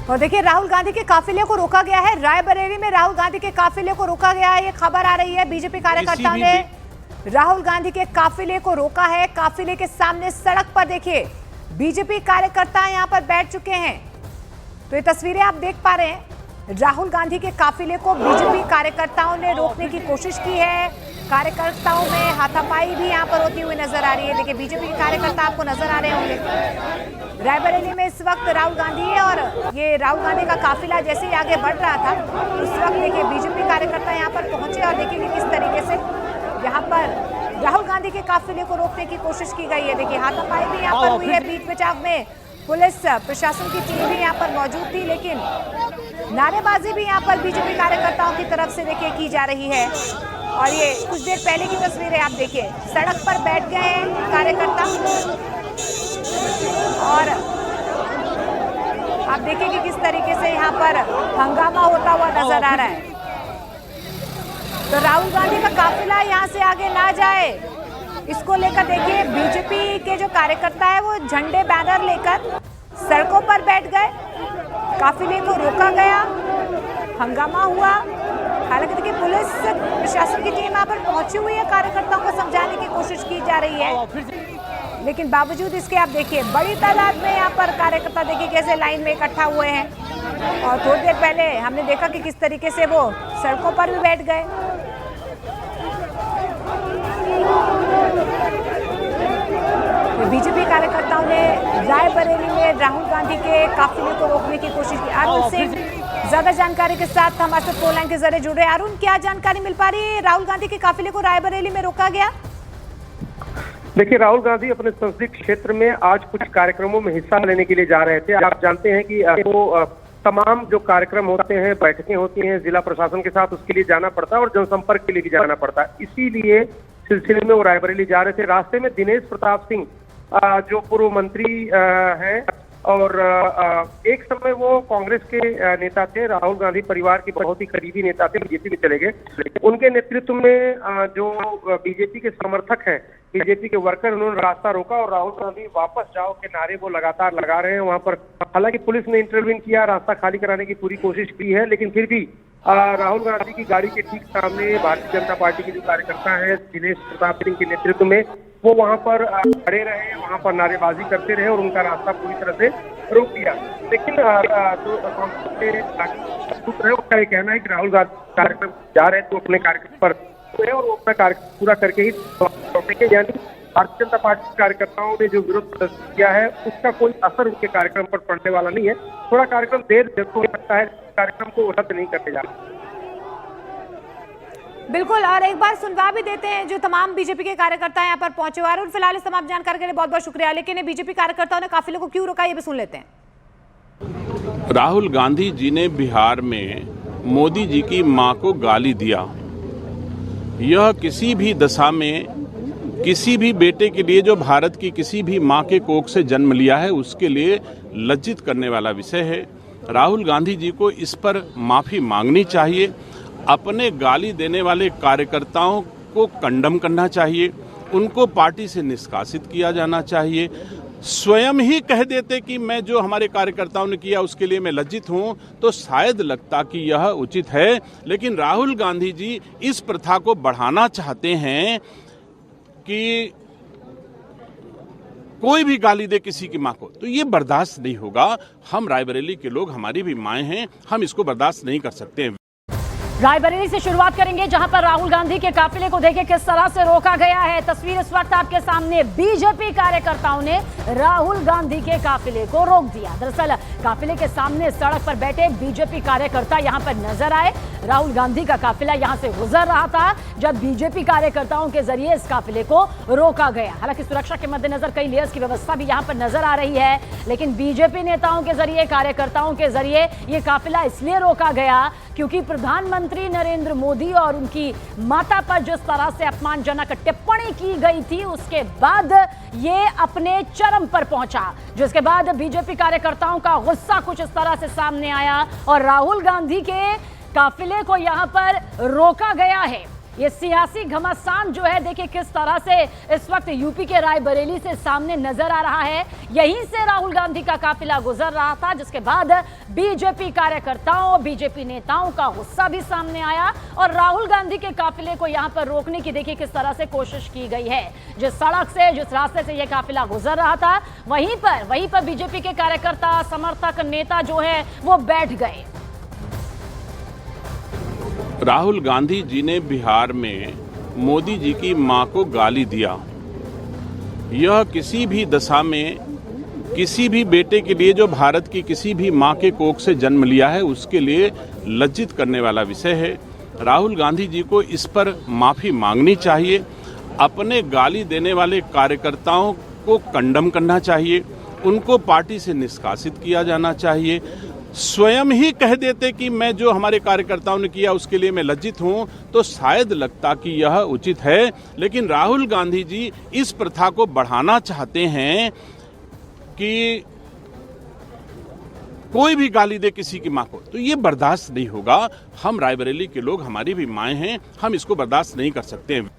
और देखिए राहुल गांधी के काफिले को रोका गया है। रायबरेली में राहुल गांधी के काफिले को रोका गया है, ये खबर आ रही है। बीजेपी कार्यकर्ताओं ने राहुल गांधी के काफिले को रोका है। काफिले के सामने सड़क पर देखिए बीजेपी कार्यकर्ता यहां पर बैठ चुके हैं। तो ये तस्वीरें आप देख पा रहे हैं। राहुल गांधी के काफिले को बीजेपी कार्यकर्ताओं ने रोकने की कोशिश की है। कार्यकर्ताओं में हाथापाई भी यहां पर होती हुई नजर आ रही है। देखिए बीजेपी के कार्यकर्ता आपको नजर आ रहे होंगे। रायबरेली में इस वक्त राहुल गांधी है और ये राहुल गांधी का काफिला जैसे ही आगे बढ़ रहा था उस वक्त देखिए बीजेपी कार्यकर्ता यहाँ पर पहुंचे और देखिए किस तरीके से यहाँ पर राहुल गांधी के काफिले को रोकने की कोशिश की गई है। देखिए हाथापाई भी यहाँ पर हुई है। बीच बचाव में पुलिस प्रशासन की टीम भी यहाँ पर मौजूद थी, लेकिन नारेबाजी भी यहाँ पर बीजेपी कार्यकर्ताओं की तरफ से देखिए की जा रही है। और ये कुछ देर पहले की तस्वीर है, आप देखिए सड़क पर बैठ गए हैं कार्यकर्ता और आप देखिए कि किस तरीके से यहाँ पर हंगामा होता हुआ नजर आ रहा है। तो राहुल गांधी का काफिला यहाँ से आगे ना जाए, इसको लेकर देखिए बीजेपी के जो कार्यकर्ता है वो झंडे बैनर लेकर सड़कों पर बैठ गए। काफिले को रोका गया, हंगामा हुआ। हालांकि देखिए पुलिस प्रशासन की टीम यहाँ पर पहुंची हुई है, कार्यकर्ताओं को समझाने की कोशिश की जा रही है, लेकिन बावजूद इसके आप देखिए बड़ी तादाद में यहाँ पर कार्यकर्ता देखिए कैसे लाइन में इकट्ठा हुए हैं। और थोड़ी देर पहले हमने देखा कि किस तरीके से वो सड़कों पर भी बैठ गए। बीजेपी कार्यकर्ताओं ने रायबरेली में राहुल गांधी के काफिले को रोकने की कोशिश की। अरुण सिंह ज्यादा जानकारी के साथ हमारे साथ फोन लाइन के जरिए जुड़ रहे हैं। अरुण, क्या जानकारी मिल पा रही है? राहुल गांधी के काफिले को रायबरेली में रोका गया। देखिए राहुल गांधी अपने संसदीय क्षेत्र में आज कुछ कार्यक्रमों में हिस्सा लेने के लिए जा रहे थे। आप जानते हैं कि वो तमाम जो कार्यक्रम होते हैं, बैठकें होती हैं जिला प्रशासन के साथ, उसके लिए जाना पड़ता है और जनसंपर्क के लिए भी जाना पड़ता है। इसीलिए सिलसिले में वो रायबरेली जा रहे थे। रास्ते में दिनेश प्रताप सिंह जो पूर्व मंत्री हैं और एक समय वो कांग्रेस के नेता थे, राहुल गांधी परिवार के बहुत ही करीबी नेता थे, बीजेपी में चले गए। उनके नेतृत्व में जो बीजेपी के समर्थक हैं, बीजेपी के वर्कर, उन्होंने रास्ता रोका और राहुल गांधी वापस जाओ के नारे वो लगातार लगा रहे हैं वहां पर। हालांकि पुलिस ने इंटरवीन किया, रास्ता खाली कराने की पूरी कोशिश की है, लेकिन फिर भी राहुल गांधी की गाड़ी के ठीक सामने भारतीय जनता पार्टी के जो कार्यकर्ता हैं दिनेश प्रताप सिंह के नेतृत्व में, वो वहां पर खड़े रहे, वहां पर नारेबाजी करते रहे और उनका रास्ता पूरी तरह से रोक दिया। लेकिन जो कांग्रेस के सूत्र है उसका ये कहना है कि राहुल गांधी कार्यक्रम जा रहे हैं तो अपने कार्यक्रम पर और वो अपना कार्यक्रम पूरा करके ही लौटेंगे। यानी भारतीय जनता पार्टी कार्यकर्ताओं ने जो विरोध प्रदर्शन किया है उसका कोई असर उनके कार्यक्रम पर पड़ने वाला नहीं है। थोड़ा कार्यक्रम देर हो सकता है, कार्यक्रम को रद्द नहीं करते जा रहे। बिल्कुल, और एक बार सुनवा भी देते हैं जो तमाम बीजेपी के कार्यकर्ता यहाँ पर पहुंचे हुए हैं। फिलहाल इस तमाम जानकारी के लिए बहुत बहुत शुक्रिया। लेकिन बीजेपी कार्यकर्ताओं ने काफिले को क्यों रोका, ये भी सुन लेते हैं। राहुल गांधी जी ने बिहार में मोदी जी की मां को गाली दिया। यह किसी भी दशा में किसी भी बेटे के लिए जो भारत की किसी भी मां के कोख से जन्म लिया है उसके लिए लज्जित करने वाला विषय है। राहुल गांधी जी को इस पर माफी मांगनी चाहिए। अपने गाली देने वाले कार्यकर्ताओं को कंडम करना चाहिए, उनको पार्टी से निष्कासित किया जाना चाहिए। स्वयं ही कह देते कि मैं जो हमारे कार्यकर्ताओं ने किया उसके लिए मैं लज्जित हूं तो शायद लगता कि यह उचित है। लेकिन राहुल गांधी जी इस प्रथा को बढ़ाना चाहते हैं कि कोई भी गाली दे किसी की मां को, तो ये बर्दाश्त नहीं होगा। हम रायबरेली के लोग, हमारी भी माएँ हैं, हम इसको बर्दाश्त नहीं कर सकते हैं। रायबरेली से शुरुआत करेंगे जहां पर राहुल गांधी के काफिले को देखिए किस तरह से रोका गया है। तस्वीर इस वक्त आपके सामने, बीजेपी कार्यकर्ताओं ने राहुल गांधी के काफिले को रोक दिया। दरअसल काफिले के सामने सड़क पर बैठे बीजेपी कार्यकर्ता यहां पर नजर आए। राहुल गांधी का काफिला यहां से गुजर रहा था जब बीजेपी कार्यकर्ताओं के जरिए इस काफिले को रोका गया। हालांकि सुरक्षा के मद्देनजर कई लेयर्स की व्यवस्था भी यहां पर नजर आ रही है, लेकिन बीजेपी नेताओं के जरिए, कार्यकर्ताओं के जरिए ये काफिला इसलिए रोका गया क्योंकि प्रधानमंत्री नरेंद्र मोदी और उनकी माता पर जिस तरह से अपमानजनक टिप्पणी की गई थी उसके बाद ये अपने चरम पर पहुंचा, जिसके बाद बीजेपी कार्यकर्ताओं का गुस्सा कुछ इस तरह से सामने आया और राहुल गांधी के काफिले को यहां पर रोका गया है। ये सियासी घमासान जो है देखिए किस तरह से इस वक्त यूपी के रायबरेली से सामने नजर आ रहा है। यहीं से राहुल गांधी का काफिला गुजर रहा था, जिसके बाद बीजेपी कार्यकर्ताओं, बीजेपी नेताओं का गुस्सा भी सामने आया और राहुल गांधी के काफिले को यहां पर रोकने की देखिए किस तरह से कोशिश की गई है। जिस सड़क से, जिस रास्ते से यह काफिला गुजर रहा था, वहीं पर बीजेपी के कार्यकर्ता, समर्थक, नेता जो है वो बैठ गए। राहुल गांधी जी ने बिहार में मोदी जी की मां को गाली दिया। यह किसी भी दशा में किसी भी बेटे के लिए जो भारत की किसी भी मां के कोख से जन्म लिया है उसके लिए लज्जित करने वाला विषय है। राहुल गांधी जी को इस पर माफी मांगनी चाहिए। अपने गाली देने वाले कार्यकर्ताओं को कंडम करना चाहिए, उनको पार्टी से निष्कासित किया जाना चाहिए। स्वयं ही कह देते कि मैं जो हमारे कार्यकर्ताओं ने किया उसके लिए मैं लज्जित हूं तो शायद लगता कि यह उचित है। लेकिन राहुल गांधी जी इस प्रथा को बढ़ाना चाहते हैं कि कोई भी गाली दे किसी की मां को, तो ये बर्दाश्त नहीं होगा। हम रायबरेली के लोग, हमारी भी माएं हैं, हम इसको बर्दाश्त नहीं कर सकते हैं।